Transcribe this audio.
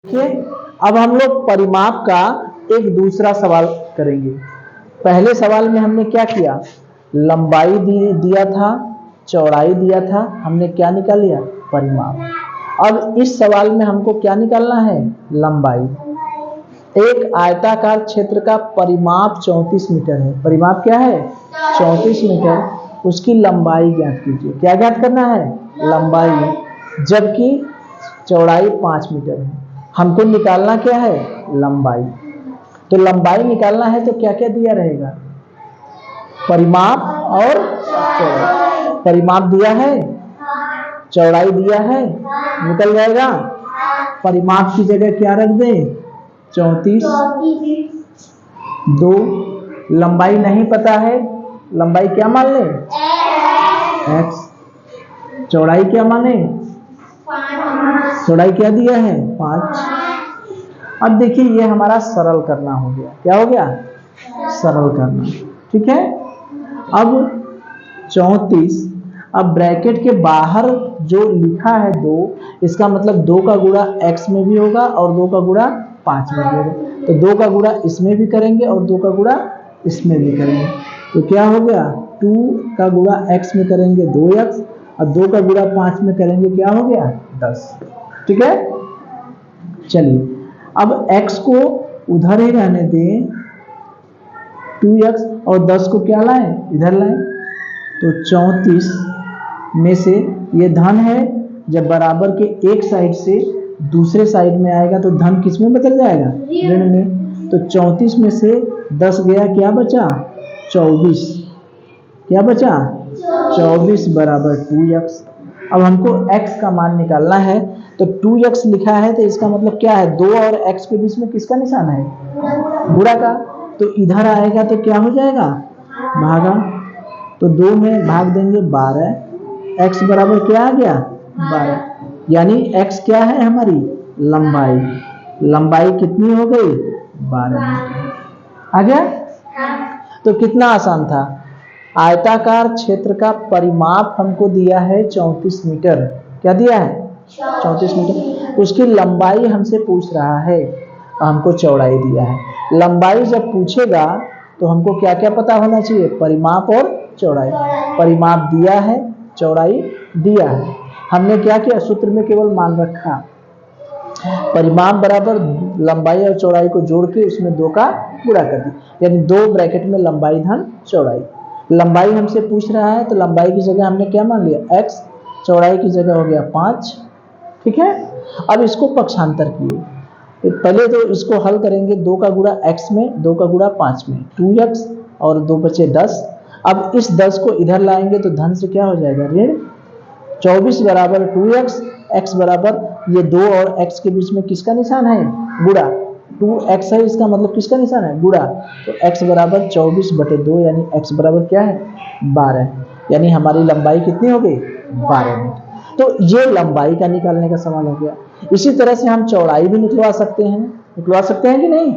देखिए, अब हम लोग परिमाप का एक दूसरा सवाल करेंगे। पहले सवाल में हमने क्या किया, लंबाई दिया था, चौड़ाई दिया था, हमने क्या निकाल लिया, परिमाप। अब इस सवाल में हमको क्या निकालना है, लंबाई। एक आयताकार क्षेत्र का परिमाप 34 मीटर है। परिमाप क्या है, 34 मीटर। उसकी लंबाई ज्ञात कीजिए। क्या ज्ञात करना है, लंबाई, जबकि चौड़ाई 5 मीटर है। हमको निकालना क्या है, लंबाई। तो लंबाई निकालना है तो क्या क्या दिया रहेगा, परिमाप और चौड़ाई। परिमाप दिया है, चौड़ाई दिया है, निकल जाएगा। परिमाप की जगह क्या रख दें, 34। 2 लंबाई नहीं पता है, लंबाई क्या मान लें, x। चौड़ाई क्या माने, चौड़ाई क्या दिया है, 5। अब देखिए ये हमारा सरल करना हो गया। क्या हो गया, सरल करना। ठीक है, अब 34, अब ब्रैकेट के बाहर जो लिखा है 2, इसका मतलब 2 का गुणा x में भी होगा और 2 का गुणा 5 में भी होगा। तो 2 का गुणा इसमें भी करेंगे और 2 का गुणा इसमें भी करेंगे। तो क्या हो गया, 2 का गुणा x में करेंगे 2x और 2 का गुणा 5 में करेंगे क्या हो गया, 10। ठीक है, चलिए अब x को उधर ही रहने दें, 2x, और 10 को क्या लाएं, इधर लाएं। तो 34 में से ये धन है, जब बराबर के एक साइड से दूसरे साइड में आएगा तो धन किस में बदल जाएगा, ऋण में। तो 34 में से 10 गया, क्या बचा, 24। क्या बचा, 24 बराबर 2x। अब हमको x का मान निकालना है, तो 2x लिखा है तो इसका मतलब क्या है, 2 और x के बीच में किसका निशान है, गुणा का। तो इधर आएगा तो क्या हो जाएगा, भागा। तो 2 में भाग देंगे 12, x बराबर क्या आ गया, 12। यानी x क्या है हमारी, लंबाई। लंबाई कितनी हो गई, 12 मीटर। आ गया। तो कितना आसान था, आयताकार क्षेत्र का परिमाप हमको दिया है 34 मीटर। क्या दिया है, 34 मीटर। उसकी लंबाई हमसे पूछ रहा है, हमको चौड़ाई दिया है। लंबाई जब पूछेगा तो हमको क्या क्या पता होना चाहिए, परिमाप और चौड़ाई। परिमाप दिया है, चौड़ाई दिया है। हमने क्या किया, सूत्र में केवल मान रखा, परिमाप बराबर लंबाई और चौड़ाई को जोड़ के उसमें 2 का गुणा कर दिया, यानी 2 ब्रैकेट में लंबाई धन चौड़ाई। लंबाई हमसे पूछ रहा है तो लंबाई की जगह हमने क्या मान लिया, x। चौड़ाई की जगह हो गया 5। ठीक है, अब इसको पक्षांतर किए। पहले तो इसको हल करेंगे, 2 का गुणा x में, 2 का गुणा 5 में, 2x और 2 बचे 10। अब इस 10 को इधर लाएंगे तो धन से क्या हो जाएगा, ऋण। 24 बराबर 2x, x बराबर ये 2 और x के बीच में किसका निशान है, गुणा। 2x है, इसका मतलब किसका निशान है, गुणा। तो x बराबर 24/2, यानी x बराबर क्या है, 12। यानी हमारी लंबाई कितनी हो गई, 12 मीटर। तो ये लंबाई का निकालने का सवाल हो गया। इसी तरह से हम चौड़ाई भी निकलवा सकते हैं, निकलवा सकते हैं कि नहीं।